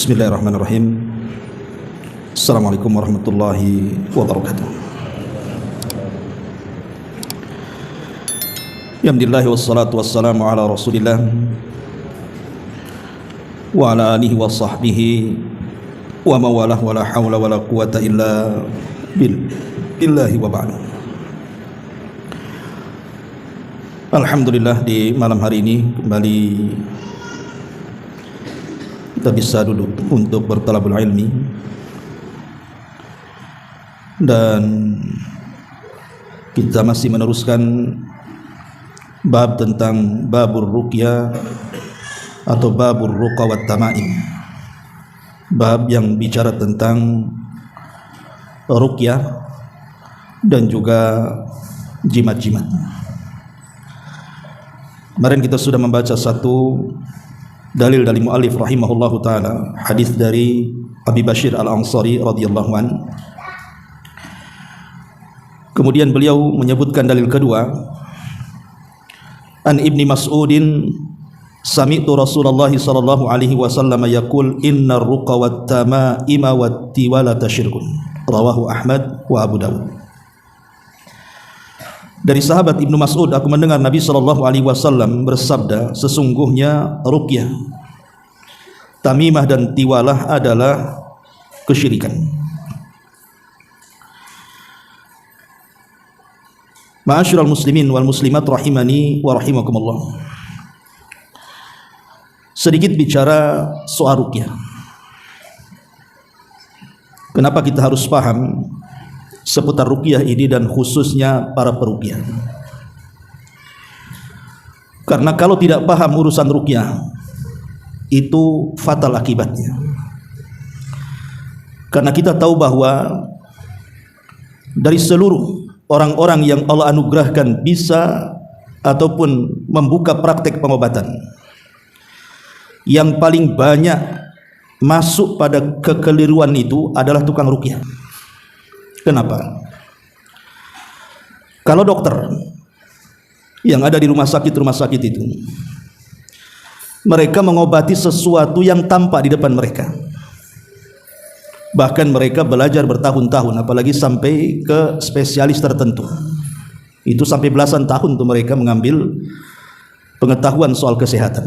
Bismillahirrahmanirrahim. Assalamualaikum warahmatullahi wabarakatuh. Alhamdulillah wassalatu wassalamu ala Rasulillah wa ala alihi wa sahbihi wa mawalah wa la hawla wa la quwata illa billahi wa ba'du. Alhamdulillah, di malam hari ini kembali kita bisa duduk untuk bertalabul ilmi, dan kita masih meneruskan bab tentang babur ruqyah atau babur ruqa wat tamaim, bab yang bicara tentang ruqyah dan juga jimat-jimat. Kemarin kita sudah membaca satu dalil dari muallif rahimahullahu taala, hadis dari Abi Bashir Al-Ansari radhiyallahu an. Kemudian beliau menyebutkan dalil kedua, an Ibni Mas'udin sami'tu Rasulullah sallallahu alaihi wasallam yaqul innar ruqa wat tamaima wat tiwalata syirkun, rawahu Ahmad wa Abu Dawud. Dari sahabat Ibnu Mas'ud, aku mendengar Nabi sallallahu alaihi wasallam bersabda, sesungguhnya ruqyah, tamimah dan tiwalah adalah kesyirikan. Ma'asyiral muslimin wal muslimat rahimani wa rahimakumullah. Sedikit bicara soal ruqyah. Kenapa kita harus paham seputar ruqyah ini dan khususnya para peruqyah? Karena kalau tidak paham urusan ruqyah, itu fatal akibatnya. Karena kita tahu bahwa dari seluruh orang-orang yang Allah anugerahkan bisa ataupun membuka praktek pengobatan, yang paling banyak masuk pada kekeliruan itu adalah tukang ruqyah. Kenapa? Kalau dokter yang ada di rumah sakit itu, mereka mengobati sesuatu yang tampak di depan mereka. Bahkan mereka belajar bertahun-tahun, apalagi sampai ke spesialis tertentu. Itu sampai belasan tahun tuh mereka mengambil pengetahuan soal kesehatan.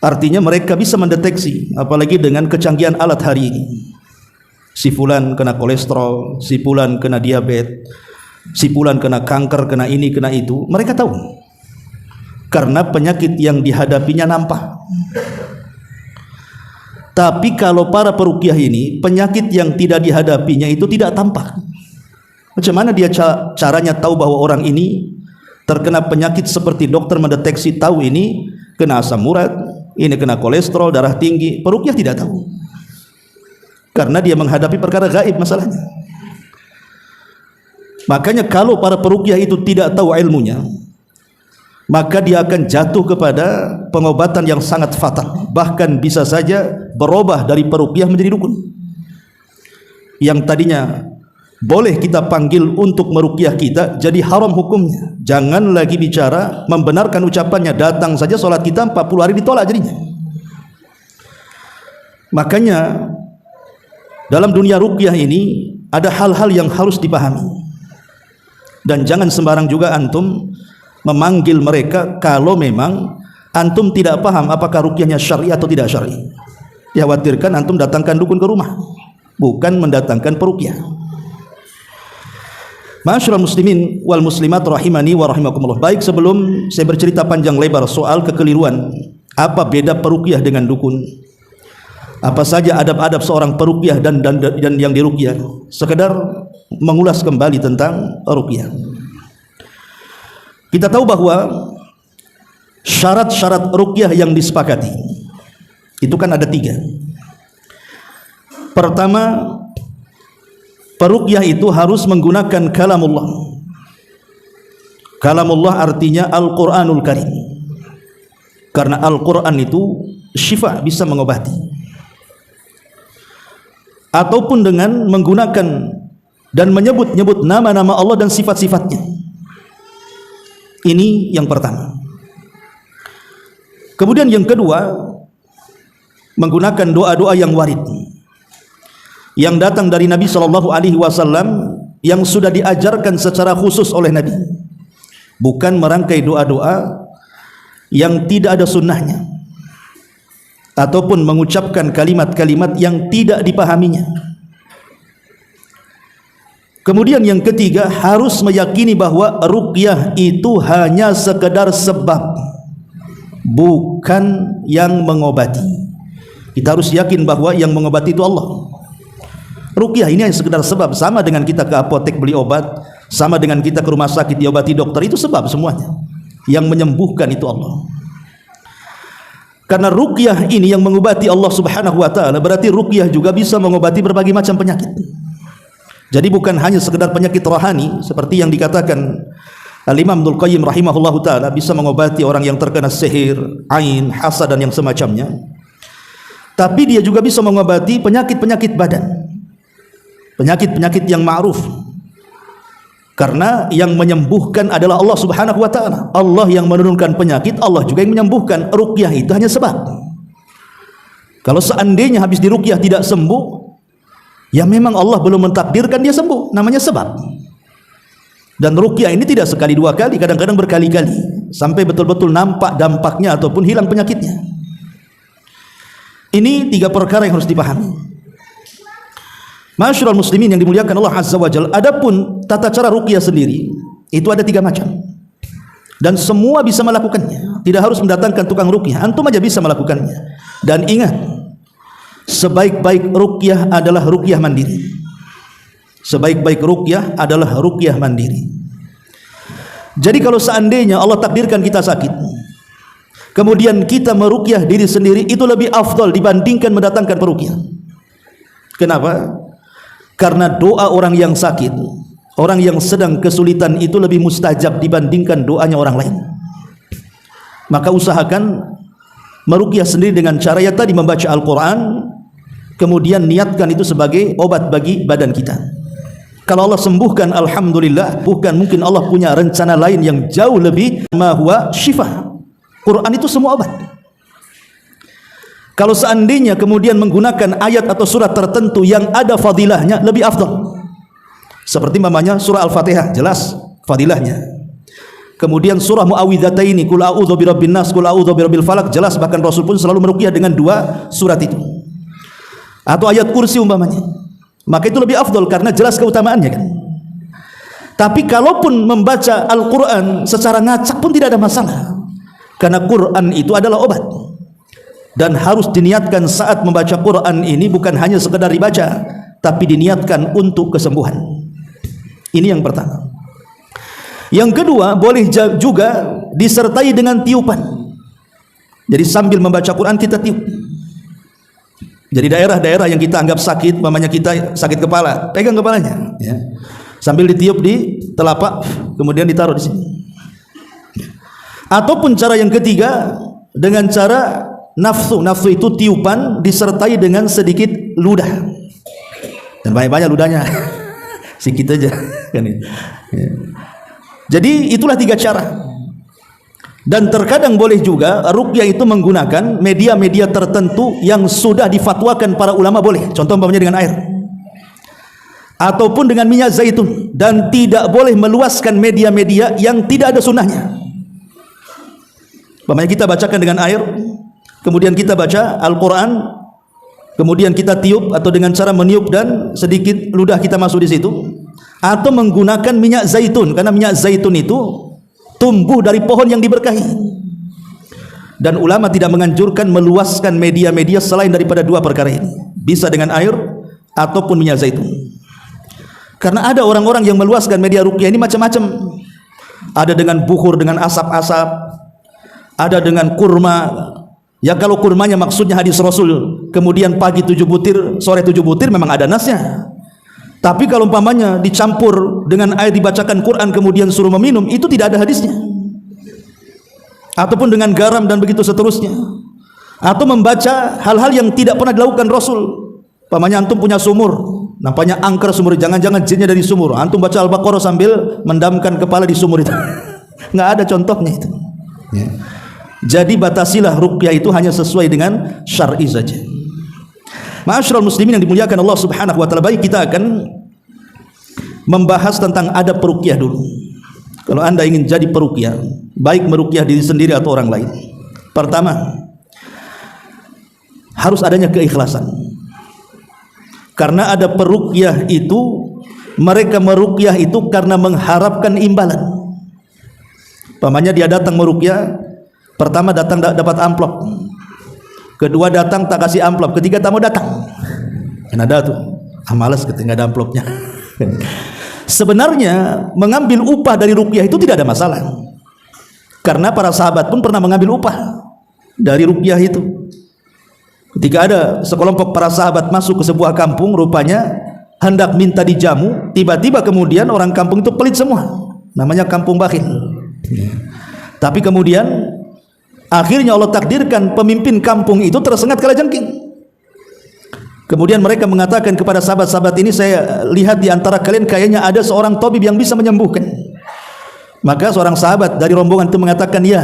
Artinya mereka bisa mendeteksi, apalagi dengan kecanggihan alat hari ini. Si fulan kena kolesterol, si fulan kena diabetes, si fulan kena kanker, kena ini, kena itu. Mereka tahu. Karena penyakit yang dihadapinya nampak. Tapi kalau para peruqyah ini, penyakit yang tidak dihadapinya itu tidak tampak. Macam mana dia caranya tahu bahwa orang ini terkena penyakit seperti dokter mendeteksi, tahu ini kena asam urat, ini kena kolesterol, darah tinggi? Peruqyah tidak tahu. Karena dia menghadapi perkara gaib masalahnya. Makanya kalau para peruqyah itu tidak tahu ilmunya, maka dia akan jatuh kepada pengobatan yang sangat fatal. Bahkan bisa saja berubah dari peruqyah menjadi dukun. Yang tadinya boleh kita panggil untuk meruqyah kita, jadi haram hukumnya. Jangan lagi bicara membenarkan ucapannya, datang saja sholat kita 40 hari ditolak jadinya. Makanya dalam dunia ruqyah ini ada hal-hal yang harus dipahami. Dan jangan sembarang juga antum memanggil mereka kalau memang antum tidak paham apakah ruqyahnya syar'i atau tidak syar'i. Dikhawatirkan antum datangkan dukun ke rumah, bukan mendatangkan peruqyah. Ma'asyiral muslimin wal muslimat rahimani wa rahimakumullah. Baik, sebelum saya bercerita panjang lebar soal kekeliruan, apa beda peruqyah dengan dukun, apa saja adab-adab seorang peruqyah dan yang diruqyah, sekedar mengulas kembali tentang ruqyah. Kita tahu bahwa syarat-syarat ruqyah yang disepakati itu kan ada 3. Pertama, peruqyah itu harus menggunakan kalamullah. Kalamullah artinya Al-Quranul Karim, karena Al-Quran itu syifa, bisa mengobati. Ataupun dengan menggunakan dan menyebut-nyebut nama-nama Allah dan sifat-sifatnya. Ini yang pertama. Kemudian yang kedua, menggunakan doa-doa yang warid yang datang dari Nabi SAW, yang sudah diajarkan secara khusus oleh Nabi, bukan merangkai doa-doa yang tidak ada sunnahnya ataupun mengucapkan kalimat-kalimat yang tidak dipahaminya. Kemudian yang ketiga, harus meyakini bahwa ruqyah itu hanya sekedar sebab, bukan yang mengobati. Kita harus yakin bahwa yang mengobati itu Allah. Ruqyah ini hanya sekedar sebab, sama dengan kita ke apotek beli obat, sama dengan kita ke rumah sakit diobati dokter, itu sebab semuanya. Yang menyembuhkan itu Allah. Karena ruqyah ini yang mengobati Allah Subhanahu wa taala, berarti ruqyah juga bisa mengobati berbagai macam penyakit. Jadi bukan hanya sekedar penyakit rohani seperti yang dikatakan Al-Imam Ibnul Qayyim rahimahullahu taala, bisa mengobati orang yang terkena sihir, ain, hasad dan yang semacamnya. Tapi dia juga bisa mengobati penyakit-penyakit badan, penyakit-penyakit yang ma'ruf. Karena yang menyembuhkan adalah Allah Subhanahu wa taala. Allah yang menurunkan penyakit, Allah juga yang menyembuhkan. Ruqyah itu hanya sebab. Kalau seandainya habis diruqyah tidak sembuh, ya memang Allah belum mentakdirkan dia sembuh, namanya sebab. Dan ruqyah ini tidak sekali dua kali, kadang-kadang berkali-kali, sampai betul-betul nampak dampaknya ataupun hilang penyakitnya. Ini tiga perkara yang harus dipahami. Ma'asyiral muslimin yang dimuliakan Allah Azza wa Jalla, adapun tata cara ruqyah sendiri itu ada tiga macam. Dan semua bisa melakukannya, tidak harus mendatangkan tukang ruqyah, antum aja bisa melakukannya. Dan ingat, sebaik-baik ruqyah adalah ruqyah mandiri. Sebaik-baik ruqyah adalah ruqyah mandiri. Jadi kalau seandainya Allah takdirkan kita sakit, kemudian kita meruqyah diri sendiri, itu lebih afdal dibandingkan mendatangkan peruqyah. Kenapa? Karena doa orang yang sakit, orang yang sedang kesulitan itu lebih mustajab dibandingkan doanya orang lain. Maka usahakan meruqyah sendiri dengan cara ya tadi, membaca Al-Quran, kemudian niatkan itu sebagai obat bagi badan kita. Kalau Allah sembuhkan, alhamdulillah. Bukan mungkin Allah punya rencana lain yang jauh lebih, ma huwa syifa. Quran itu semua obat. Kalau seandainya kemudian menggunakan ayat atau surat tertentu yang ada fadilahnya, lebih afdal. Seperti namanya surah Al-Fatihah, jelas fadilahnya. Kemudian surah Muawwidhataini, qul a'udzu birabbin nas, qul a'udzu birabbil falaq, jelas, bahkan Rasul pun selalu meruqyah dengan dua surat itu. Atau ayat kursi umpamanya. Maka itu lebih afdal karena jelas keutamaannya kan. Tapi kalaupun membaca Al-Quran secara ngacak pun tidak ada masalah, karena Quran itu adalah obat. Dan harus diniatkan saat membaca Quran ini bukan hanya sekedar dibaca, tapi diniatkan untuk kesembuhan. Ini yang pertama. Yang kedua, boleh juga disertai dengan tiupan. Jadi sambil membaca Quran kita tiup. Jadi daerah-daerah yang kita anggap sakit, mamanya kita sakit kepala, pegang kepalanya, ya. Sambil ditiup di telapak, kemudian ditaruh di sini. Ataupun cara yang ketiga, dengan cara nafsu. Nafsu itu tiupan disertai dengan sedikit ludah. Dan banyak-banyak ludahnya. Sedikit aja kan. Ya. Jadi itulah tiga cara. Dan terkadang boleh juga ruqyah itu menggunakan media-media tertentu yang sudah difatwakan para ulama boleh. Contoh umpamanya dengan air. Ataupun dengan minyak zaitun. Dan tidak boleh meluaskan media-media yang tidak ada sunnahnya. Umpamanya kita bacakan dengan air, kemudian kita baca Al-Quran, kemudian kita tiup atau dengan cara meniup dan sedikit ludah kita masuk di situ, atau menggunakan minyak zaitun, karena minyak zaitun itu tumbuh dari pohon yang diberkahi. Dan ulama tidak menganjurkan meluaskan media-media selain daripada dua perkara ini, bisa dengan air ataupun minyak zaitun. Karena ada orang-orang yang meluaskan media ruqyah ini macam-macam. Ada dengan bukhur, dengan asap-asap, ada dengan kurma. Ya kalau kurmanya maksudnya hadis Rasul, kemudian pagi 7 butir, sore 7 butir, memang ada nasnya. Tapi kalau umpamanya dicampur dengan air, dibacakan Quran kemudian suruh meminum, itu tidak ada hadisnya. Ataupun dengan garam dan begitu seterusnya. Atau membaca hal-hal yang tidak pernah dilakukan Rasul. Umpamanya antum punya sumur, nampaknya angker sumur, jangan-jangan jinnya dari sumur, antum baca Al-Baqarah sambil mendamkan kepala di sumur itu. Nggak ada contohnya itu, ya. Jadi batasilah ruqyah itu hanya sesuai dengan syar'i saja. Ma'asyiral muslimin yang dimuliakan Allah Subhanahu wa taala, baik kita akan membahas tentang adab peruqyah dulu. Kalau Anda ingin jadi peruqyah, baik meruqyah diri sendiri atau orang lain, pertama harus adanya keikhlasan. Karena ada peruqyah itu, mereka meruqyah itu karena mengharapkan imbalan. Pamannya dia datang meruqyah, pertama datang dapat amplop, kedua datang tak kasih amplop, ketiga tamu datang kan ada tuh, malas ketika nggak ada amplopnya. Sebenarnya mengambil upah dari ruqyah itu tidak ada masalah, karena para sahabat pun pernah mengambil upah dari ruqyah itu. Ketika ada sekelompok para sahabat masuk ke sebuah kampung, rupanya hendak minta dijamu, tiba-tiba kemudian orang kampung itu pelit semua, namanya kampung bakhil. Tapi kemudian akhirnya Allah takdirkan pemimpin kampung itu tersengat kalajengking. Kemudian mereka mengatakan kepada sahabat-sahabat ini, saya lihat di antara kalian kayaknya ada seorang tabib yang bisa menyembuhkan. Maka seorang sahabat dari rombongan itu mengatakan ya.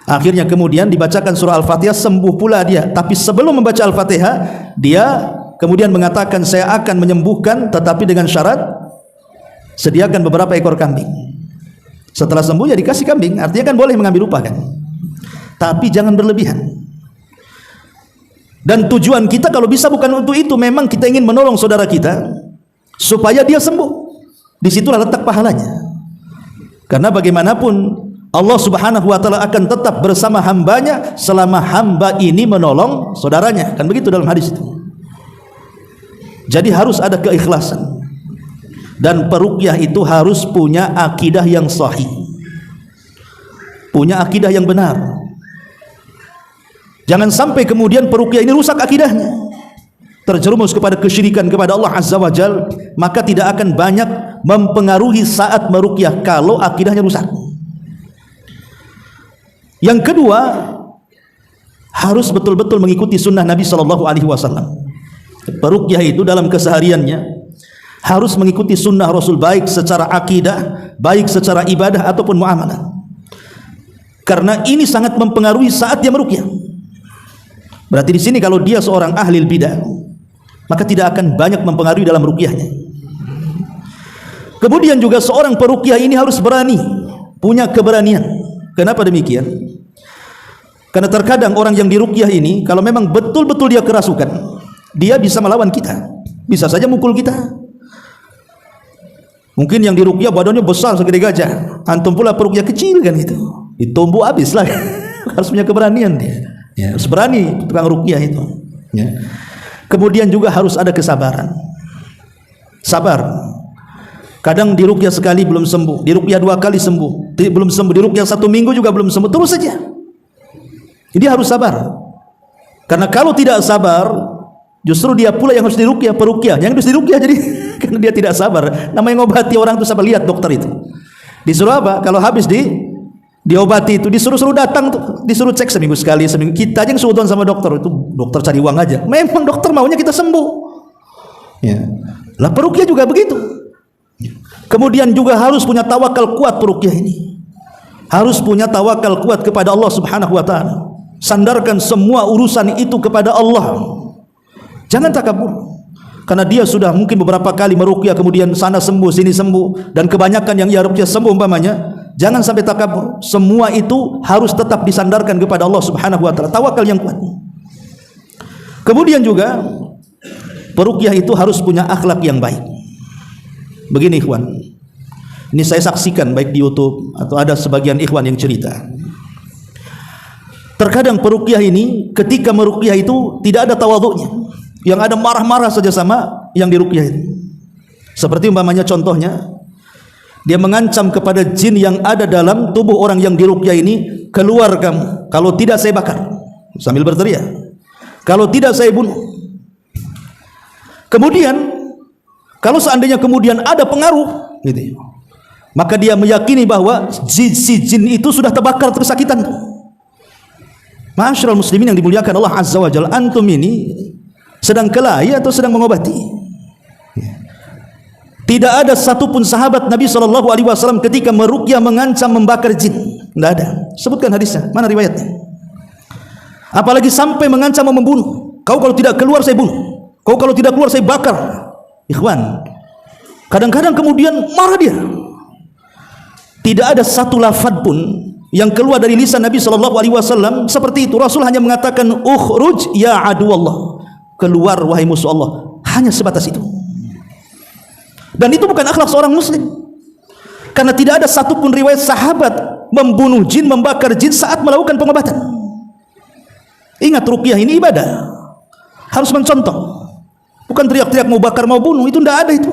Akhirnya kemudian dibacakan surah Al-Fatihah, sembuh pula dia. Tapi sebelum membaca Al-Fatihah, dia kemudian mengatakan saya akan menyembuhkan, tetapi dengan syarat sediakan beberapa ekor kambing. Setelah sembuh ya dikasih kambing, artinya kan boleh mengambil upah kan. Tapi jangan berlebihan. Dan tujuan kita kalau bisa bukan untuk itu, memang kita ingin menolong saudara kita supaya dia sembuh. Disitulah letak pahalanya. Karena bagaimanapun Allah Subhanahu wa taala akan tetap bersama hambanya selama hamba ini menolong saudaranya, kan begitu dalam hadis itu. Jadi harus ada keikhlasan, dan peruqyah itu harus punya akidah yang sahih, punya akidah yang benar. Jangan sampai kemudian peruqyah ini rusak akidahnya, terjerumus kepada kesyirikan kepada Allah Azza wa Jalla, maka tidak akan banyak mempengaruhi saat meruqyah kalau akidahnya rusak. Yang kedua, harus betul-betul mengikuti sunnah Nabi Sallallahu Alaihi Wasallam. Peruqyah itu dalam kesehariannya harus mengikuti sunnah Rasul, baik secara akidah, baik secara ibadah ataupun muamalah. Karena ini sangat mempengaruhi saat dia meruqyah. Berarti di sini kalau dia seorang ahli bidah, maka tidak akan banyak mempengaruhi dalam ruqyahnya. Kemudian juga seorang peruqyah ini harus berani, punya keberanian. Kenapa demikian? Karena terkadang orang yang diruqyah ini kalau memang betul-betul dia kerasukan, dia bisa melawan kita, bisa saja mukul kita. Mungkin yang diruqyah badannya besar segede gajah, antum pula peruqyah kecil kan itu, ditumbuh habis lah. Harus punya keberanian dia, ya, harus berani tukang ruqyah itu, ya. Kemudian juga harus ada kesabaran, sabar. Kadang diruqyah sekali belum sembuh, diruqyah 2 kali sembuh, belum sembuh, diruqyah 1 minggu juga belum sembuh, terus saja. Jadi harus sabar. Karena kalau tidak sabar, justru dia pula yang harus diruqyah, peruqyah yang harus diruqyah jadi karena dia tidak sabar. Namanya ngobati orang itu sabar. Lihat dokter itu, disuruh apa? Kalau habis diobati itu disuruh datang tuh, disuruh cek seminggu sekali, seminggu. Kita aja yang suudon sama dokter itu, dokter cari uang aja. Memang dokter maunya kita sembuh. Ya. Lah peruqyah juga begitu. Kemudian juga harus punya tawakal kuat peruqyah ini. Harus punya tawakal kuat kepada Allah Subhanahu wa taala. Sandarkan semua urusan itu kepada Allah. Jangan takabur. Karena dia sudah mungkin beberapa kali meruqyah, kemudian sana sembuh, sini sembuh, dan kebanyakan yang ia ruqyah sembuh umpamanya. Jangan sampai takabur. Semua itu harus tetap disandarkan kepada Allah Subhanahu wa taala. Tawakal yang kuat. Kemudian juga peruqyah itu harus punya akhlak yang baik. Begini ikhwan, ini saya saksikan baik di YouTube atau ada sebagian ikhwan yang cerita. Terkadang peruqyah ini ketika meruqyah itu tidak ada tawadhu'nya, yang ada marah-marah saja sama yang diruqyah itu. Seperti umpamanya contohnya, dia mengancam kepada jin yang ada dalam tubuh orang yang diruqyah ini, keluar kamu, kalau tidak saya bakar, sambil berteriak, kalau tidak saya bunuh. Kemudian kalau seandainya kemudian ada pengaruh gitu, maka dia meyakini bahwa si jin itu sudah terbakar tersakitan. Ma'asyiral muslimin yang dimuliakan Allah Azza wa Jalla, antum ini sedang kelahi atau sedang mengobati? Tidak ada satupun sahabat Nabi SAW ketika meruqyah mengancam membakar jin. Tidak ada. Sebutkan hadisnya, mana riwayatnya? Apalagi sampai mengancam membunuh. Kau kalau tidak keluar saya bunuh. Kau kalau tidak keluar saya bakar. Ikhwan, kadang-kadang kemudian marah dia. Tidak ada satu lafaz pun yang keluar dari lisan Nabi SAW seperti itu. Rasul hanya mengatakan ukhruj ya aduwallah, keluar wahai musuh Allah. Hanya sebatas itu. Dan itu bukan akhlak seorang muslim, karena tidak ada satupun riwayat sahabat membunuh jin, membakar jin saat melakukan pengobatan. Ingat, ruqyah ini ibadah, harus mencontoh, bukan teriak-teriak mau bakar mau bunuh. Itu tidak ada. Itu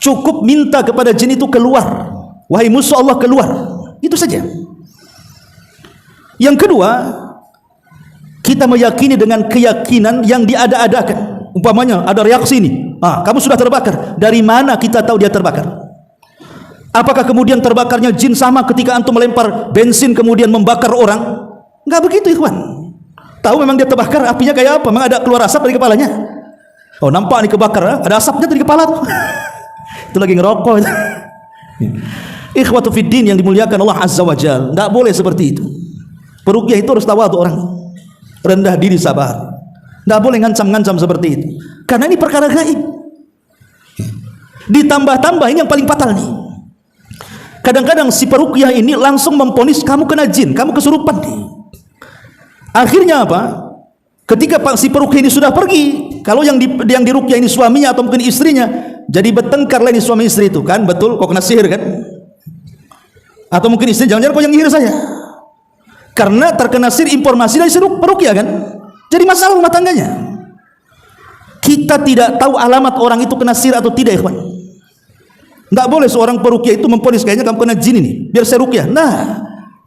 cukup minta kepada jin itu keluar, wahai musuh Allah keluar, itu saja. Yang kedua, kita meyakini dengan keyakinan yang diada-adakan. Umpamanya ada reaksi ini, kamu sudah terbakar. Dari mana kita tahu dia terbakar? Apakah kemudian terbakarnya jin sama ketika antum melempar bensin kemudian membakar orang? Enggak begitu, ikhwan. Tahu memang dia terbakar, apinya kayak apa? Memang ada keluar asap dari kepalanya. Oh, nampak nih kebakar, ada asapnya dari kepala tuh. Itu lagi ngerokok. Ikhwatu fiddin yang dimuliakan Allah Azza wa Jalla, enggak boleh seperti itu. Peruqyah itu harus tawadhu orang, rendah diri, sabar. Tidak boleh ngancam-ngancam seperti itu, karena ini perkara gaib. Ditambah-tambah ini yang paling fatal nih. Kadang-kadang si peruqyah ini langsung memponis kamu kena jin, kamu kesurupan nih. Akhirnya apa? Ketika si peruqyah ini sudah pergi, kalau yang diruqyah ini suaminya atau mungkin istrinya, jadi bertengkar lah ini suami istri itu kan, betul kok kena sihir kan? Atau mungkin istri, jangan-jangan kau yang nyihir saya, karena terkena sihir informasi dari si peruqyah kan? Jadi masalah rumah tangganya. Kita tidak tahu alamat orang itu kena sihir atau tidak, ikhwan. Tidak boleh seorang peruqyah itu memponis kayaknya kamu kena jin ini, biar saya ruqyah. Nah,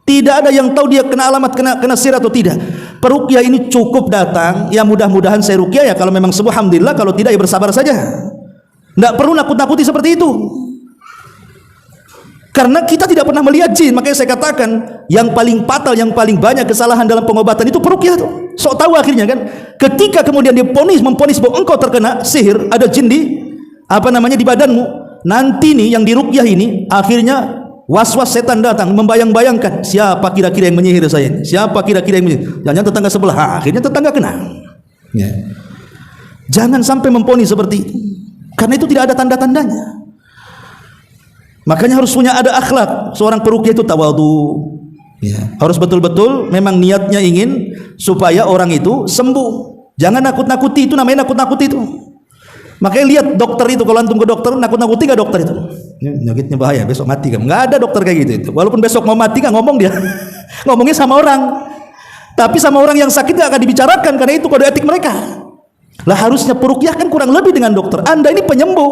tidak ada yang tahu dia kena alamat kena sihir atau tidak. Peruqyah ini cukup datang, ya mudah-mudahan saya ruqyah ya, kalau memang sembuh alhamdulillah, kalau tidak ya bersabar saja. Tidak perlu nakut-nakuti seperti itu. Karena kita tidak pernah melihat jin. Makanya saya katakan yang paling fatal, yang paling banyak kesalahan dalam pengobatan itu peruqyah tuh. Sok tahu akhirnya kan, ketika kemudian dia memponis bahwa engkau terkena sihir, ada jin di di badanmu, nanti nih yang diruqyah ini akhirnya was-was setan datang membayang-bayangkan siapa kira-kira yang menyihir saya ini, siapa kira-kira yang menyihir, jangan tetangga sebelah. Akhirnya tetangga kena. Ya. Jangan sampai memponis seperti itu, karena itu tidak ada tanda-tandanya. Makanya harus punya ada akhlak. Seorang peruqyah itu tawadhu, ya. Harus betul-betul memang niatnya ingin supaya orang itu sembuh. Jangan nakut-nakuti, itu namanya nakut-nakuti itu. Makanya lihat dokter itu, kalau antum ke dokter, nakut-nakuti gak dokter itu? Penyakitnya bahaya, besok mati kan? Nggak ada dokter kayak gitu itu. Walaupun besok mau mati kan ngomong dia, ngomongnya sama orang. Tapi sama orang yang sakit gak akan dibicarakan, karena itu kode etik mereka. Lah harusnya peruqyah kan kurang lebih dengan dokter. Anda ini penyembuh,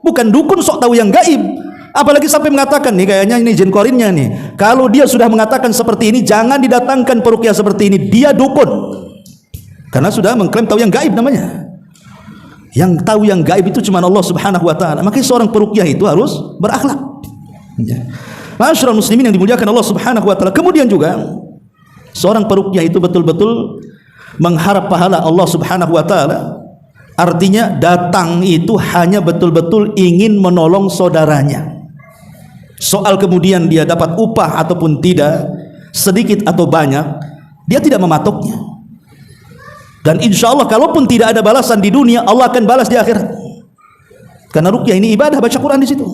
bukan dukun sok tahu yang gaib. Apalagi sampai mengatakan nih, kayaknya ini jin korinnya nih, kalau dia sudah mengatakan seperti ini, jangan didatangkan peruqyah seperti ini, dia dukun, karena sudah mengklaim tahu yang gaib namanya. Yang tahu yang gaib itu cuma Allah Subhanahu wa ta'ala. Makanya seorang peruqyah itu harus berakhlak. Ma'asyiral muslimin yang dimuliakan Allah Subhanahu wa ta'ala. Kemudian juga seorang peruqyah itu betul-betul mengharap pahala Allah Subhanahu wa ta'ala. Artinya datang itu hanya betul-betul ingin menolong saudaranya. Soal kemudian dia dapat upah ataupun tidak, sedikit atau banyak, dia tidak mematoknya. Dan insya Allah kalaupun tidak ada balasan di dunia, Allah akan balas di akhirat. Karena ruqyah ini ibadah, baca Quran di situ.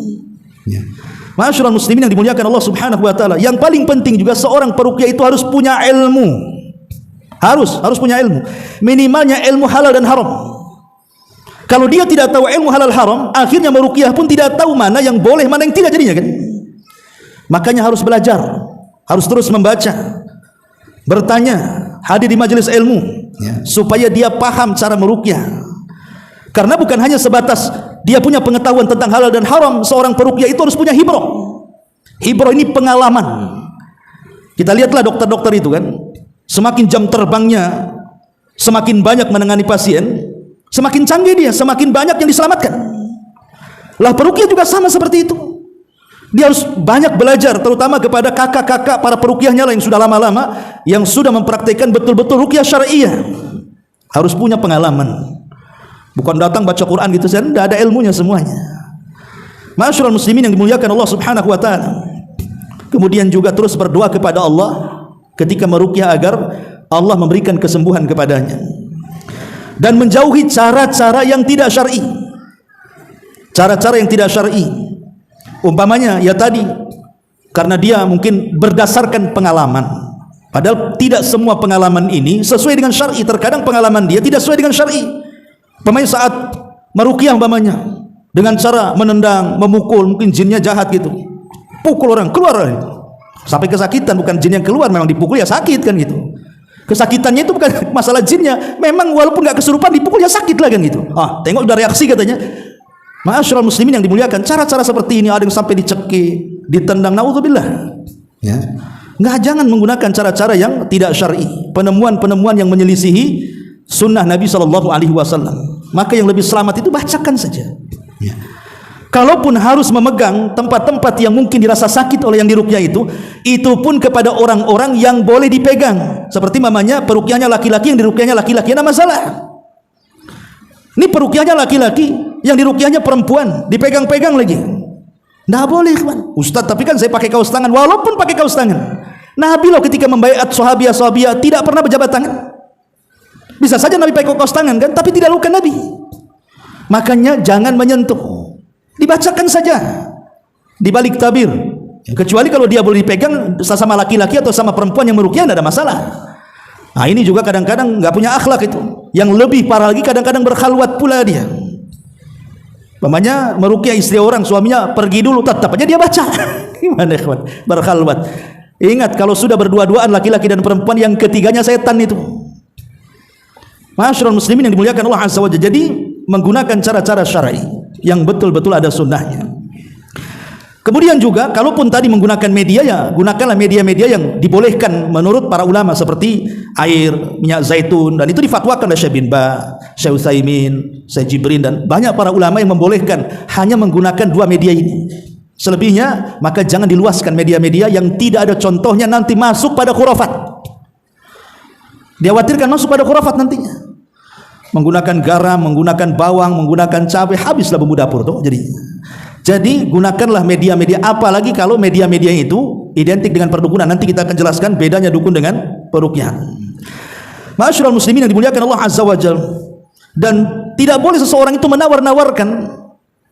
Ya. Ma'asyiral muslimin yang dimuliakan Allah Subhanahu wa ta'ala. Yang paling penting juga seorang peruqyah itu harus punya ilmu. Harus punya ilmu. Minimalnya ilmu halal dan haram. Kalau dia tidak tahu ilmu halal haram, akhirnya meruqyah pun tidak tahu mana yang boleh, mana yang tidak jadinya kan. Makanya harus belajar, harus terus membaca, bertanya, hadir di majelis ilmu, ya, supaya dia paham cara meruqyah. Karena bukan hanya sebatas dia punya pengetahuan tentang halal dan haram, seorang peruqyah itu harus punya hibroh. Hibroh ini pengalaman. Kita lihatlah dokter-dokter itu kan, semakin jam terbangnya, semakin banyak menangani pasien, semakin canggih dia, semakin banyak yang diselamatkan. Lah peruqyah juga sama seperti itu. Dia harus banyak belajar, terutama kepada kakak-kakak para peruqyahnya lah yang sudah lama-lama, yang sudah mempraktikkan betul-betul ruqyah syariah. Harus punya pengalaman. Bukan datang baca Quran gitu saja, tidak ada ilmunya semuanya. Ma'asyiral muslimin yang dimuliakan Allah Subhanahu wa ta'ala. Kemudian juga terus berdoa kepada Allah ketika meruqyah agar Allah memberikan kesembuhan kepadanya. dan menjauhi cara-cara yang tidak syar'i. Cara-cara yang tidak syar'i. Umpamanya ya tadi, karena dia mungkin berdasarkan pengalaman. Padahal tidak semua pengalaman ini sesuai dengan syar'i. Terkadang pengalaman dia tidak sesuai dengan syar'i. Umpamanya saat meruqyah umpamanya dengan cara menendang, memukul, mungkin jinnya jahat gitu. Pukul orang, keluar sampai kesakitan, bukan jin yang keluar, memang dipukul ya sakit kan gitu. Kesakitannya itu bukan masalah jinnya, memang walaupun nggak kesurupan dipukul ya sakit lah kan gitu. Tengok udah reaksi katanya. Ma'asyiral muslimin yang dimuliakan, cara-cara seperti ini ada yang sampai dicekik, ditendang, naudzubillah. Ya. Jangan menggunakan cara-cara yang tidak syar'i, penemuan-penemuan yang menyelisihi sunnah Nabi SAW. Maka yang lebih selamat itu bacakan saja. Ya. Kalaupun harus memegang tempat-tempat yang mungkin dirasa sakit oleh yang diruqyah itu pun kepada orang-orang yang boleh dipegang. Seperti mamanya peruqyahnya laki-laki, yang diruqyahnya laki-laki, ada masalah. Ini peruqyahnya laki-laki, yang diruqyahnya perempuan, dipegang-pegang lagi. Nggak boleh, kawan. Ustaz, tapi kan saya pakai kaos tangan. Walaupun pakai kaos tangan, Nabi loh ketika membaiat sahabiah tidak pernah berjabat tangan. Bisa saja Nabi pakai kaos tangan kan, tapi tidak lakukan Nabi. Makanya jangan menyentuh. Dibacakan saja di balik tabir, kecuali kalau dia boleh dipegang sama laki-laki atau sama perempuan yang meruqyah, tidak ada masalah. Nah ini juga kadang-kadang nggak punya akhlak itu. Yang lebih parah lagi kadang-kadang berkhalwat pula dia. Namanya meruqyah istri orang, suaminya pergi dulu, tetap aja dia baca. Gimana kawan? Berkhalwat. Ingat, kalau sudah berdua-duaan laki-laki dan perempuan, yang ketiganya setan itu. Ma'asyiral muslimin yang dimuliakan Allah Azza wa Jalla. Jadi menggunakan cara-cara syar'i yang betul-betul ada sunnahnya. Kemudian juga kalaupun tadi menggunakan media, ya gunakanlah media-media yang dibolehkan menurut para ulama seperti air, minyak zaitun, dan itu difatwakan oleh Syekh bin Ba, Syekh Utsaimin, Syekh Jibrin, dan banyak para ulama yang membolehkan hanya menggunakan dua media ini. Selebihnya maka jangan diluaskan media-media yang tidak ada contohnya, nanti masuk pada khurafat. Dikhawatirkan masuk pada khurafat nantinya. Menggunakan garam, menggunakan bawang, menggunakan cabai, habislah bumbu dapur tuh. Jadi gunakanlah media-media, apalagi kalau media-media itu identik dengan perdukunan. Nanti kita akan jelaskan bedanya dukun dengan peruqyah. Ma'asyiral muslimin yang dimuliakan Allah Azza wa Jalla. Dan tidak boleh seseorang itu menawar-nawarkan,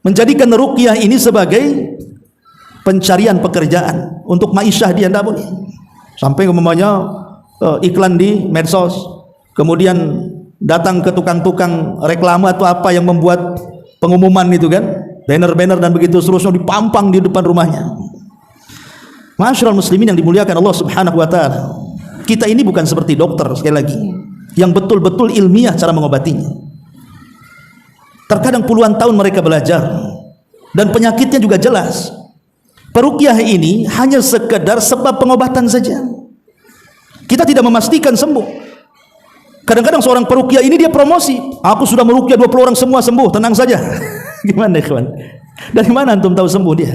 menjadikan ruqyah ini sebagai pencarian pekerjaan untuk ma'isyah dia, tidak boleh. Sampai umpamanya iklan di medsos, kemudian datang ke tukang-tukang reklame atau apa yang membuat pengumuman itu kan, banner-banner dan begitu seterusnya dipampang di depan rumahnya. Ma'asyiral muslimin yang dimuliakan Allah Subhanahu wa taala. Kita ini bukan seperti dokter, sekali lagi, yang betul-betul ilmiah cara mengobatinya. Terkadang puluhan tahun mereka belajar dan penyakitnya juga jelas. Peruqyah ini hanya sekedar sebab pengobatan saja. Kita tidak memastikan sembuh. Kadang-kadang seorang peruqyah ini dia promosi, aku sudah meruqyah 20 orang semua sembuh, tenang saja. Gimana kawan? Dari mana antum tahu sembuh dia?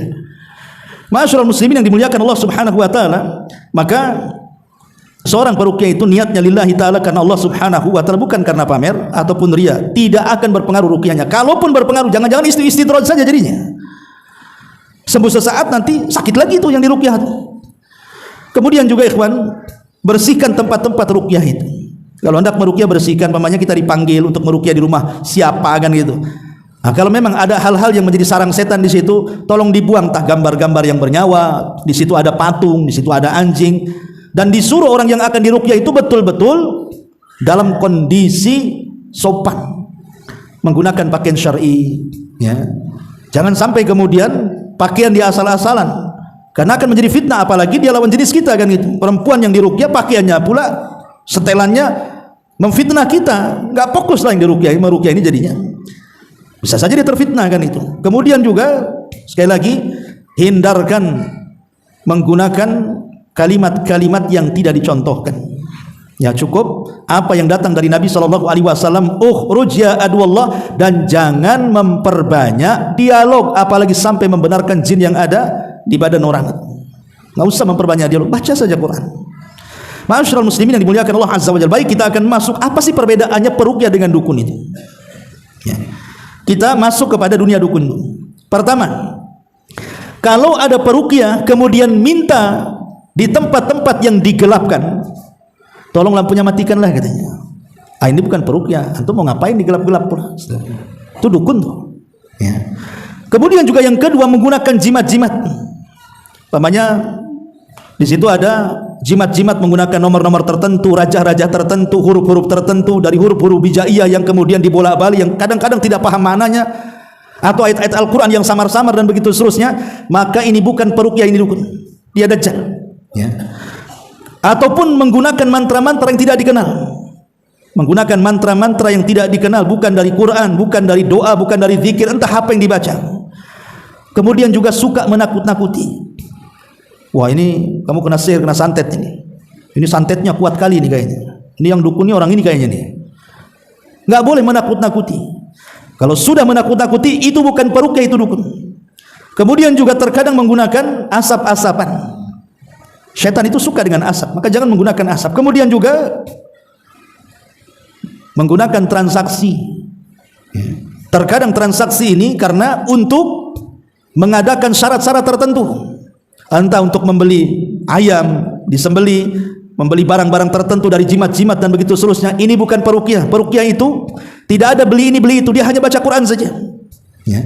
Ma'asyiral muslimin yang dimuliakan Allah Subhanahu wa taala, maka seorang peruqyah itu niatnya lillahi taala, karena Allah Subhanahu wa taala, bukan karena pamer ataupun riya. Tidak akan berpengaruh ruqyahnya. Kalaupun berpengaruh, jangan-jangan istidraj saja jadinya. Sembuh sesaat, nanti sakit lagi itu yang diruqyah. Kemudian juga ikhwan, bersihkan tempat-tempat ruqyah itu. Kalau hendak meruqyah, bersihkan. Pamannya kita dipanggil untuk meruqyah di rumah siapa kan gitu. Nah, kalau memang ada hal-hal yang menjadi sarang setan di situ, tolong dibuang. Tah gambar-gambar yang bernyawa, di situ ada patung, di situ ada anjing, dan disuruh orang yang akan diruqyah itu betul-betul dalam kondisi sopan, menggunakan pakaian syar'i. Ya. Jangan sampai kemudian pakaian dia asal-asalan, karena akan menjadi fitnah. Apalagi dia lawan jenis kita kan gitu. Perempuan yang diruqyah pakaiannya pula, setelannya memfitnah kita, nggak fokus lah yang diruqyah, meruqyah ini jadinya bisa saja dia terfitnah kan itu. Kemudian juga sekali lagi, hindarkan menggunakan kalimat-kalimat yang tidak dicontohkan. Ya cukup apa yang datang dari Nabi SAW, ukhruj ya aduwallah, dan jangan memperbanyak dialog, apalagi sampai membenarkan jin yang ada di badan orang. Nggak usah memperbanyak dialog, baca saja Quran. Ma'asyiral muslimin yang dimuliakan Allah Azza wa Jalla. Baik, kita akan masuk, apa sih perbedaannya peruqyah dengan dukun itu? Ya. Kita masuk kepada dunia dukun dulu. Pertama, kalau ada peruqyah kemudian minta di tempat-tempat yang digelapkan, tolong lampunya matikanlah katanya. Ini bukan peruqyah. Antum mau ngapain di gelap-gelap pula? Itu dukun tuh. Ya. Kemudian juga yang kedua, menggunakan jimat-jimat. Umpamanya di situ ada jimat-jimat menggunakan nomor-nomor tertentu, raja-raja tertentu, huruf-huruf tertentu dari huruf-huruf hijaiyah yang kemudian dibolak-balik, yang kadang-kadang tidak paham maknanya, atau ayat-ayat Al-Quran yang samar-samar dan begitu seterusnya. Maka ini bukan peruqyah, ini dukun. Dia dajjal. Ya. Ataupun menggunakan mantra-mantra yang tidak dikenal. Menggunakan mantra-mantra yang tidak dikenal, bukan dari Quran, bukan dari doa, bukan dari zikir, entah apa yang dibaca. Kemudian juga suka menakut-nakuti. Wah, ini kamu kena sihir, kena santet ini. Ini santetnya kuat kali ini kayaknya. Ini yang dukunnya orang ini kayaknya nih. Nggak boleh menakut-nakuti. Kalau sudah menakut-nakuti, itu bukan peruqyah, itu dukun. Kemudian juga terkadang menggunakan asap-asapan. Syaitan itu suka dengan asap, maka jangan menggunakan asap. Kemudian juga menggunakan transaksi. Terkadang transaksi ini karena untuk mengadakan syarat-syarat tertentu, entah untuk membeli ayam disembeli, membeli barang-barang tertentu dari jimat-jimat dan begitu seterusnya. Ini bukan peruqyah. Peruqyah itu tidak ada beli ini beli itu, dia hanya baca Quran saja. Ya.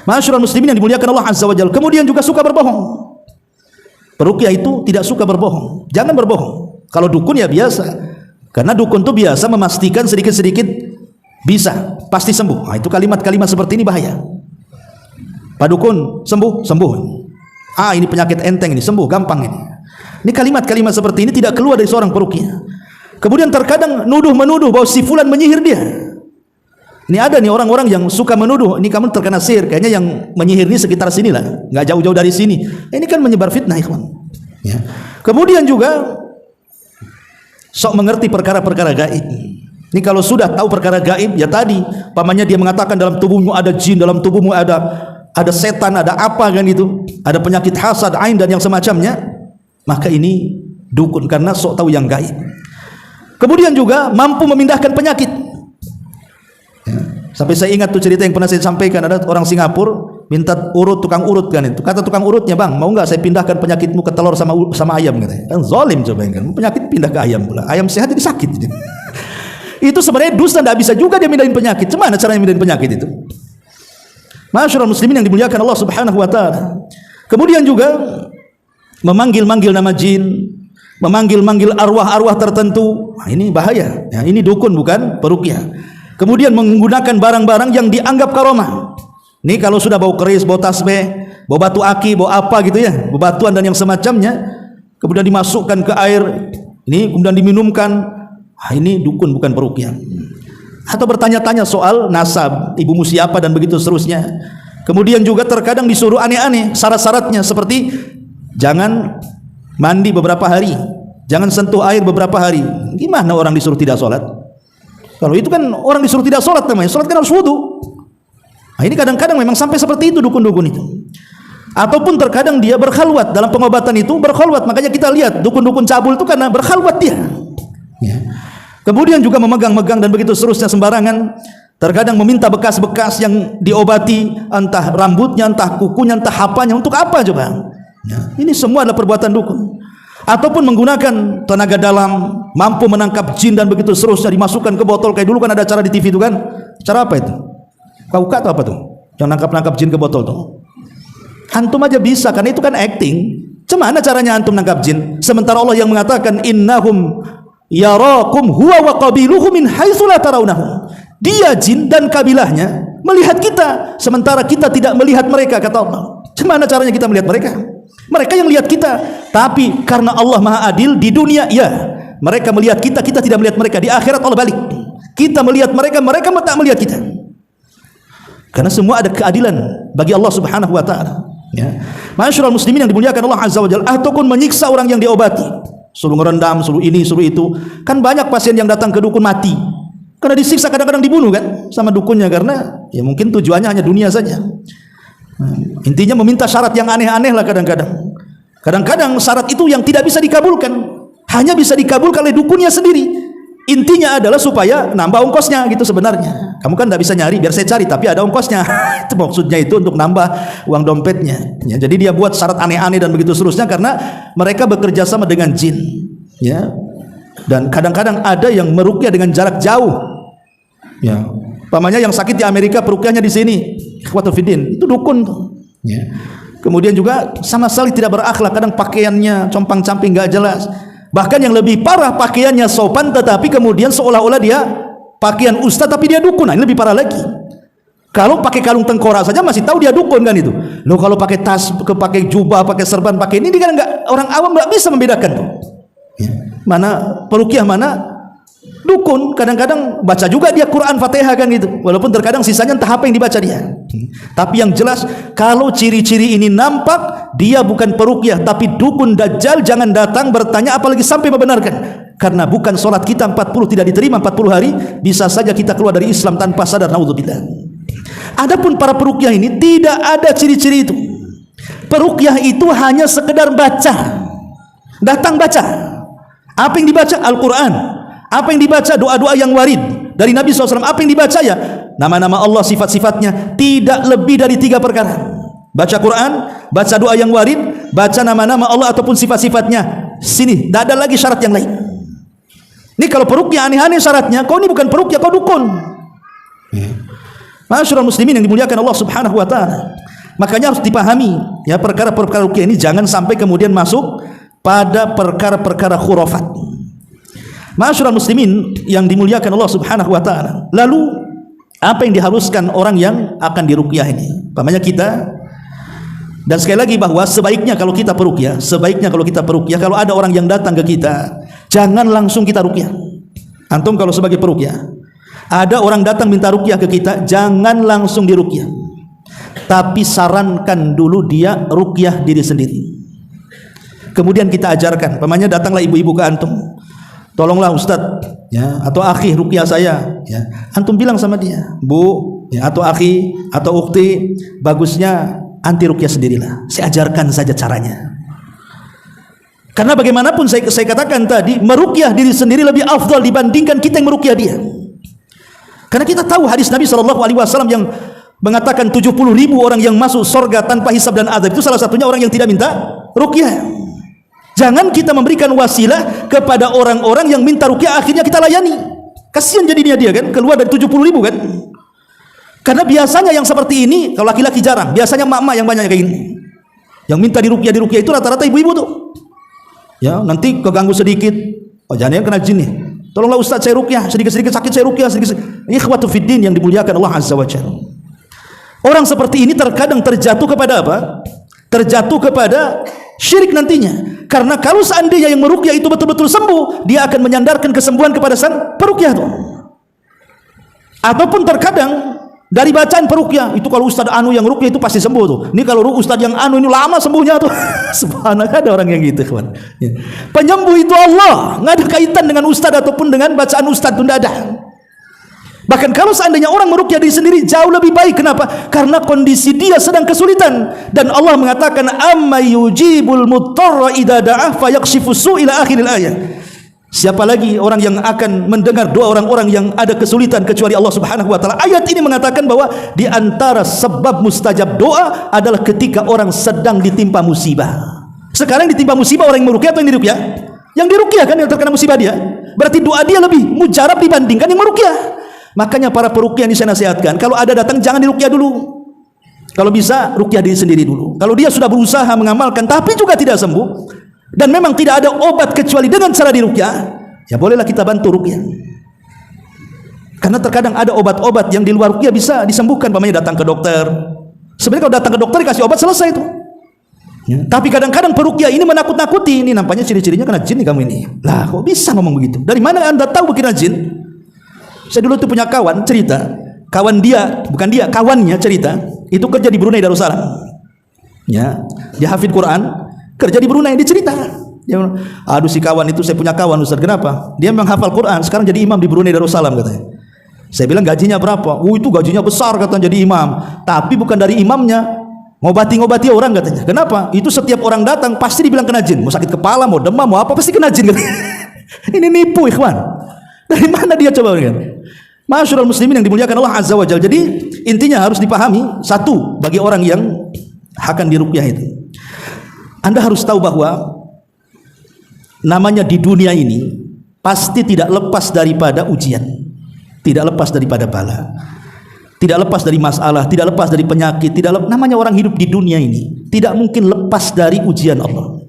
Ma'asyiral muslimin yang dimuliakan Allah Azza wa Jalla. Kemudian juga suka berbohong. Peruqyah itu tidak suka berbohong. Jangan berbohong. Kalau dukun ya biasa. Karena dukun itu biasa memastikan sedikit-sedikit bisa, pasti sembuh. Nah, itu kalimat-kalimat seperti ini bahaya. Pak dukun, sembuh, sembuh. Ini penyakit enteng ini, sembuh, gampang ini. Ini kalimat-kalimat seperti ini tidak keluar dari seorang peruqyah. Kemudian terkadang nuduh-menuduh bahwa si fulan menyihir dia. Ini ada nih orang-orang yang suka menuduh, ini kamu terkena sihir, kayaknya yang menyihir ini sekitar sini lah, nggak jauh-jauh dari sini. Ini kan menyebar fitnah, ikhwan. Ya. Kemudian juga sok mengerti perkara-perkara gaib. Ini kalau sudah tahu perkara gaib, ya tadi, pamannya dia mengatakan dalam tubuhmu ada jin, dalam tubuhmu ada setan, ada apa kan itu, ada penyakit hasad, ain dan yang semacamnya, maka ini dukun karena sok tahu yang gaib. Kemudian juga mampu memindahkan penyakit. Ya. Sampai saya ingat tuh cerita yang pernah saya sampaikan, ada orang Singapura minta urut, tukang urut kan itu. Kata tukang urutnya, "Bang, mau nggak saya pindahkan penyakitmu ke telur sama ayam?" katanya. Kan zalim coba kan. Penyakit pindah ke ayam pula. Ayam sehat jadi sakit. Itu sebenarnya dusta, tidak bisa juga dia mindahin penyakit. Gimana caranya mindahin penyakit itu? Ma'asyiral muslimin yang dimuliakan Allah Subhanahu wa taala. Kemudian juga memanggil-manggil nama jin, memanggil-manggil arwah-arwah tertentu. Nah, ini bahaya. Ya, ini dukun bukan peruqyah. Kemudian menggunakan barang-barang yang dianggap karomah. Ini kalau sudah bau keris, bau tasbih, bau batu aki, bau apa gitu ya, bau batuan dan yang semacamnya, kemudian dimasukkan ke air, ini kemudian diminumkan. Ini dukun bukan peruqyah. Atau bertanya-tanya soal nasab, ibumu siapa dan begitu seterusnya. Kemudian juga terkadang disuruh aneh-aneh syarat-syaratnya, seperti jangan mandi beberapa hari, jangan sentuh air beberapa hari. Gimana orang disuruh tidak sholat? Kalau itu kan orang disuruh tidak sholat namanya, sholat kan harus wudu. Nah, ini kadang-kadang memang sampai seperti itu dukun-dukun itu. Ataupun terkadang dia berkhalwat dalam pengobatan itu, berkhalwat. Makanya kita lihat dukun-dukun cabul itu karena berkhalwat dia. Ya. Kemudian juga memegang-megang dan begitu seterusnya sembarangan. Terkadang meminta bekas-bekas yang diobati, entah rambutnya, entah kukunya, entah apanya. Untuk apa coba? Ya. Ini semua adalah perbuatan dukun. Ataupun menggunakan tenaga dalam, mampu menangkap jin dan begitu seterusnya, dimasukkan ke botol. Kayak dulu kan ada cara di TV itu kan. Cara apa itu? Kauka atau apa tuh? Yang nangkap-nangkap jin ke botol tuh. Antum aja bisa, karena itu kan acting. Gimana caranya antum nangkap jin? Sementara Allah yang mengatakan innahum yarakum huwa wa qabiluhu min haitsu la tarawnahum. Dia jin dan kabilahnya melihat kita, sementara kita tidak melihat mereka, kata Allah. Gimana caranya kita melihat mereka? Mereka yang lihat kita. Tapi karena Allah Maha Adil, di dunia ya mereka melihat kita, kita tidak melihat mereka. Di akhirat Allah balik, kita melihat mereka, mereka tak melihat kita. Karena semua ada keadilan bagi Allah Subhanahu wa taala. Ya. Ma'asyiral muslimin yang dimuliakan Allah Azza wa Jalla. Ataupun menyiksa orang yang diobati, suruh ngerendam, suruh ini, suruh itu. Kan banyak pasien yang datang ke dukun mati karena disiksa, kadang-kadang dibunuh kan sama dukunnya, karena ya mungkin tujuannya hanya dunia saja. Intinya meminta syarat yang aneh-aneh lah kadang-kadang. Kadang-kadang syarat itu yang tidak bisa dikabulkan, hanya bisa dikabulkan oleh dukunnya sendiri. Intinya adalah supaya nambah ongkosnya gitu sebenarnya. Kamu kan tidak bisa nyari, biar saya cari, tapi ada ongkosnya. Itu maksudnya, itu untuk nambah uang dompetnya. Ya, jadi dia buat syarat aneh-aneh dan begitu seterusnya karena mereka bekerja sama dengan jin. Ya. Dan kadang-kadang ada yang meruqyah dengan jarak jauh. Ya, pamannya yang sakit di Amerika peruqyahnya di sini. Ikhwatul fiddin, itu dukun tuh. Ya. Kemudian juga sama sekali tidak berakhlak, kadang pakaiannya compang-camping enggak jelas. Bahkan yang lebih parah, pakaiannya sopan tetapi kemudian seolah-olah dia pakaian ustaz tapi dia dukun. Nah, ini lebih parah lagi. Kalau pakai kalung tengkorak saja masih tahu dia dukun kan itu. Loh kalau pakai tas, pakai jubah, pakai serban, pakai ini kan enggak, orang awam enggak bisa membedakan tuh. Ya. Mana peruqyah, mana dukun. Kadang-kadang baca juga dia Quran Fatihah kan gitu, walaupun terkadang sisanya entah apa yang dibaca dia. Tapi yang jelas kalau ciri-ciri ini nampak, dia bukan peruqyah tapi dukun dajjal. Jangan datang bertanya apalagi sampai membenarkan, karena bukan solat kita 40 tidak diterima 40 hari, bisa saja kita keluar dari Islam tanpa sadar, naudzubillah. Adapun para peruqyah ini tidak ada ciri-ciri itu. Peruqyah itu hanya sekedar baca, datang baca. Apa yang dibaca? Al-Quran. Apa yang dibaca? Doa-doa yang warid dari Nabi SAW. Apa yang dibaca? Ya nama-nama Allah, sifat-sifatnya. Tidak lebih dari 3 perkara. Baca Quran, baca doa yang warid, baca nama-nama Allah ataupun sifat-sifatnya. Sini, tidak ada lagi syarat yang lain. Ini kalau peruqyah aneh-aneh syaratnya, kau ini bukan peruqyah, kau dukun. Masyarul muslimin yang dimuliakan Allah Subhanahu wa taala. Makanya harus dipahami ya, perkara-perkara ruqyah ini jangan sampai kemudian masuk pada perkara-perkara khurafat. Masyarul muslimin yang dimuliakan Allah Subhanahu wa taala. Lalu apa yang diharuskan orang yang akan diruqyah ini? Pamannya kita. Dan sekali lagi bahwa sebaiknya kalau kita peruqyah, kalau ada orang yang datang ke kita, jangan langsung kita ruqyah. Antum kalau sebagai peruqyah, ada orang datang minta ruqyah ke kita, jangan langsung diruqyah. Tapi sarankan dulu dia ruqyah diri sendiri. Kemudian kita ajarkan, pamannya datanglah ibu-ibu ke antum, tolonglah Ustaz ya, atau akhi ruqyah saya ya. Antum bilang sama dia, Bu ya, atau akhi atau ukhti, bagusnya anti ruqyah sendirilah. Saya ajarkan saja caranya. Karena bagaimanapun saya katakan tadi, meruqyah diri sendiri lebih afdal dibandingkan kita yang meruqyah dia. Karena kita tahu hadis Nabi SAW yang mengatakan 70.000 orang yang masuk surga tanpa hisab dan azab, itu salah satunya orang yang tidak minta ruqyah. Jangan kita memberikan wasilah kepada orang-orang yang minta ruqyah akhirnya kita layani. Kasihan jadinya dia kan, keluar dari 70.000 kan. Karena biasanya yang seperti ini kalau laki-laki jarang, biasanya mak-mak yang banyak kayak gini. Yang minta diruqyah itu rata-rata ibu-ibu tuh. Ya, nanti keganggu sedikit, oh jangan kena jin nih. Tolonglah Ustaz saya ruqyah, sedikit-sedikit sakit saya ruqyah, sedikit-sedikit. Ikhwatu fiddin yang dimuliakan Allah Azza wa Jalla. Orang seperti ini terkadang terjatuh kepada apa? Terjatuh kepada syirik nantinya. Karena kalau seandainya yang meruqyah itu betul-betul sembuh, dia akan menyandarkan kesembuhan kepada sang peruqyah itu. Ataupun terkadang dari bacaan peruqyah itu, kalau Ustaz anu yang ruqyah itu pasti sembuh tuh. Ini kalau Ustaz yang anu ini lama sembuhnya tuh. Subhanallah, ada orang yang gitu, kawan. Ya. Penyembuh itu Allah, nggak ada kaitan dengan Ustaz ataupun dengan bacaan Ustaz itu, tidak ada. Bahkan kalau seandainya orang meruqyah diri sendiri jauh lebih baik. Kenapa? Karena kondisi dia sedang kesulitan dan Allah mengatakan amma yujibul muttarra idza da'ah fayakshifu su' ila akhiril ayat. Siapa lagi orang yang akan mendengar doa orang-orang yang ada kesulitan kecuali Allah Subhanahu wa taala. Ayat ini mengatakan bahwa di antara sebab mustajab doa adalah ketika orang sedang ditimpa musibah. Sekarang ditimpa musibah orang yang meruqyah atau yang diruqyah? Yang diruqyah kan yang terkena musibah dia. Berarti doa dia lebih mujarab dibandingkan yang meruqyah. Makanya para peruqyah ini saya nasihatkan, kalau ada datang jangan diruqyah dulu. Kalau bisa ruqyah diri sendiri dulu. Kalau dia sudah berusaha mengamalkan tapi juga tidak sembuh, dan memang tidak ada obat kecuali dengan cara diruqyah, ya bolehlah kita bantu ruqyah. Karena terkadang ada obat-obat yang di luar ruqyah bisa disembuhkan, pamannya datang ke dokter. Sebenarnya kalau datang ke dokter dikasih obat selesai itu. Ya. Tapi kadang-kadang peruqyah ini menakut-nakuti. Ini nampaknya ciri-cirinya kena jin nih kamu ini. Lah kok bisa ngomong begitu? Dari mana Anda tahu kena jin? Saya dulu tuh punya kawan cerita, kawannya cerita, itu kerja di Brunei Darussalam. Ya, dia hafid Quran, kerja di Brunei, dia cerita. Dia bilang, aduh si kawan itu, saya punya kawan Ustaz, kenapa? Dia memang hafal Quran, sekarang jadi imam di Brunei Darussalam katanya. Saya bilang gajinya berapa? Itu gajinya besar katanya jadi imam. Tapi bukan dari imamnya, ngobati orang katanya. Kenapa? Itu setiap orang datang pasti dibilang kena jin. Mau sakit kepala, mau demam, mau apa pasti kena jin katanya. Ini nipu ikhwan. Dari mana dia coba kan? Masyarul muslimin yang dimuliakan Allah Azza wa Jalla. Jadi intinya harus dipahami satu, bagi orang yang akan diruqyah itu, Anda harus tahu bahwa namanya di dunia ini pasti tidak lepas daripada ujian, tidak lepas daripada bala, tidak lepas dari masalah, tidak lepas dari penyakit, namanya orang hidup di dunia ini tidak mungkin lepas dari ujian Allah.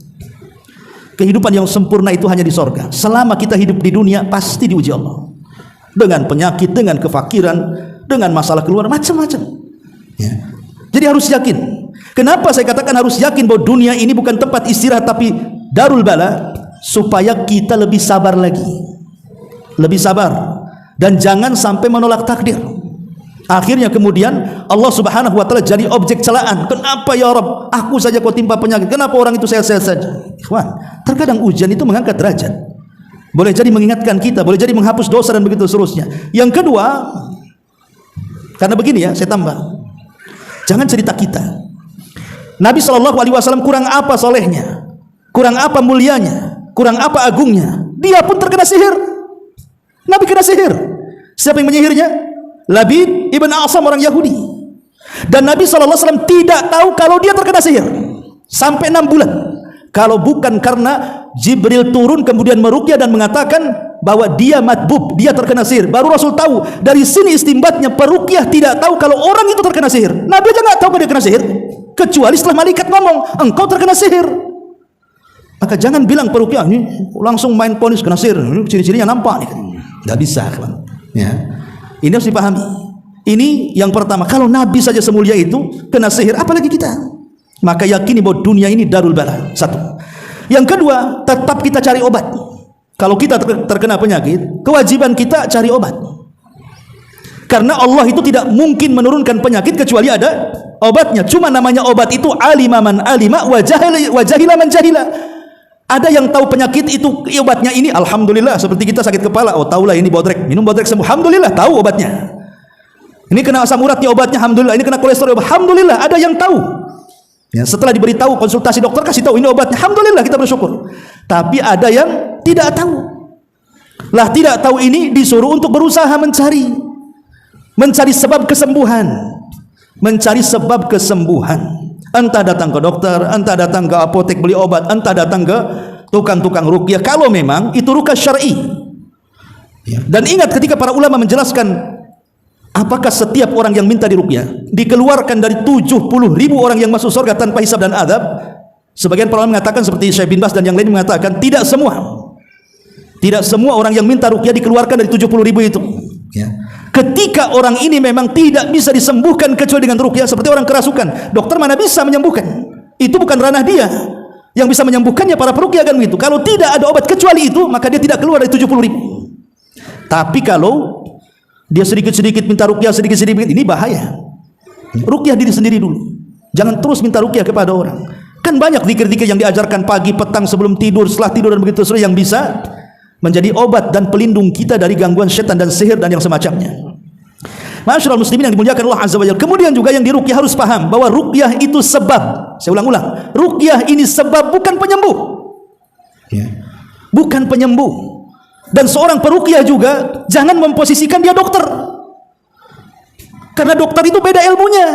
Kehidupan yang sempurna itu hanya di sorga. Selama kita hidup di dunia pasti diuji Allah dengan penyakit, dengan kefakiran, dengan masalah keluarga, macam-macam ya. Jadi harus yakin. Kenapa saya katakan harus yakin bahwa dunia ini bukan tempat istirahat tapi darul bala? Supaya kita lebih sabar lagi, lebih sabar, dan jangan sampai menolak takdir. Akhirnya kemudian Allah Subhanahu wa taala jadi objek celaan. Kenapa ya Rabb, aku saja kau timpa penyakit, kenapa orang itu sehat-sehat saja? Ikhwan, terkadang ujian itu mengangkat derajat, boleh jadi mengingatkan kita, boleh jadi menghapus dosa dan begitu seterusnya. Yang kedua, karena begini ya, saya tambah, jangan cerita kita. Nabi SAW kurang apa solehnya, kurang apa mulianya, kurang apa agungnya, dia pun terkena sihir. Nabi kena sihir. Siapa yang menyihirnya? Labid ibn A'sam, orang Yahudi. Dan Nabi SAW tidak tahu kalau dia terkena sihir sampai 6 bulan. Kalau bukan karena Jibril turun kemudian meruqyah dan mengatakan bahwa dia matbub, dia terkena sihir, baru Rasul tahu. Dari sini istimbatnya, peruqyah tidak tahu kalau orang itu terkena sihir. Nabi aja nggak tahu kalau dia kena sihir, kecuali setelah malaikat ngomong engkau terkena sihir. Maka jangan bilang peruqyah ini langsung main ponis kena sihir, ciri-cirinya nampak nih. Nggak bisa, kawan. Ya, ini harus dipahami. Ini yang pertama. Kalau Nabi saja semulia itu kena sihir, apalagi kita? Maka yakini bahwa dunia ini darul bala. Satu. Yang kedua, tetap kita cari obat. Kalau kita terkena penyakit, kewajiban kita cari obat. Karena Allah itu tidak mungkin menurunkan penyakit kecuali ada obatnya. Cuma namanya obat itu alima man alima wa jahila man jahila. Ada yang tahu penyakit itu obatnya ini, alhamdulillah. Seperti kita sakit kepala, oh tahulah ini bodrek, minum bodrek sembuh, alhamdulillah, tahu obatnya. Ini kena asam urat nih obatnya, alhamdulillah. Ini kena kolesterol, alhamdulillah, ada yang tahu. Ya, setelah diberitahu konsultasi dokter, kasih tahu ini obatnya, alhamdulillah, kita bersyukur. Tapi ada yang tidak tahu. Lah tidak tahu ini disuruh untuk berusaha mencari sebab kesembuhan, mencari sebab kesembuhan. Entah datang ke dokter, entah datang ke apotek beli obat, entah datang ke tukang-tukang ruqyah. Kalau memang itu ruqyah syar'i. Ya. Dan ingat ketika para ulama menjelaskan apakah setiap orang yang minta diruqyah dikeluarkan dari 70.000 orang yang masuk surga tanpa hisab dan adab, sebagian para ulama mengatakan seperti Syekh bin Bas dan yang lain mengatakan tidak semua. Tidak semua orang yang minta ruqyah dikeluarkan dari 70.000 itu. Ya. Ketika orang ini memang tidak bisa disembuhkan kecuali dengan ruqyah, seperti orang kerasukan, dokter mana bisa menyembuhkan? Itu bukan ranah dia. Yang bisa menyembuhkannya para peruqyah kan begitu. Kalau tidak ada obat kecuali itu, maka dia tidak keluar dari 70.000. Tapi kalau dia sedikit-sedikit minta ruqyah, sedikit-sedikit, ini bahaya. Ruqyah diri sendiri dulu. Jangan terus minta ruqyah kepada orang. Kan banyak zikir-zikir yang diajarkan pagi, petang, sebelum tidur, setelah tidur dan begitu seterusnya yang bisa menjadi obat dan pelindung kita dari gangguan setan dan sihir dan yang semacamnya. Masyaallah muslimin yang dimuliakan Allah Azza wa Jalla. Kemudian juga yang diruqyah harus paham bahwa ruqyah itu sebab. Saya ulang-ulang, ruqyah ini sebab, bukan penyembuh. Ya. Bukan penyembuh. Dan seorang peruqyah juga jangan memposisikan dia dokter. Karena dokter itu beda ilmunya.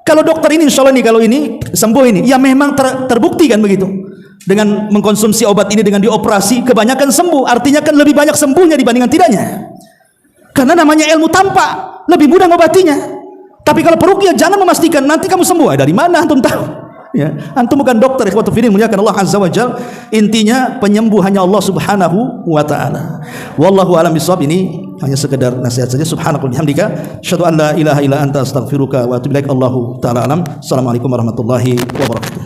Kalau dokter ini insya Allah nih, kalau ini sembuh ini, ya memang terbukti kan begitu. Dengan mengkonsumsi obat ini, dengan dioperasi, kebanyakan sembuh. Artinya kan lebih banyak sembuhnya dibandingkan tidaknya. Karena namanya ilmu tampak, lebih mudah ngobatinya. Tapi kalau peruqyah jangan memastikan nanti kamu sembuh. Dari mana antum tahu? Ya, antum bukan dokter. Ikhwatu fillah muliakan Allah Azza wa Jalla. Intinya penyembuh hanya Allah Subhanahu wa taala. Wallahu a'lam bishawab. Ini hanya sekedar nasihat saja. Subhanakallahumma bihamdika, asyhadu an la ilaha illa anta, astaghfiruka wa atubu ilaik. Allahu taala alam. Assalamualaikum warahmatullahi wabarakatuh.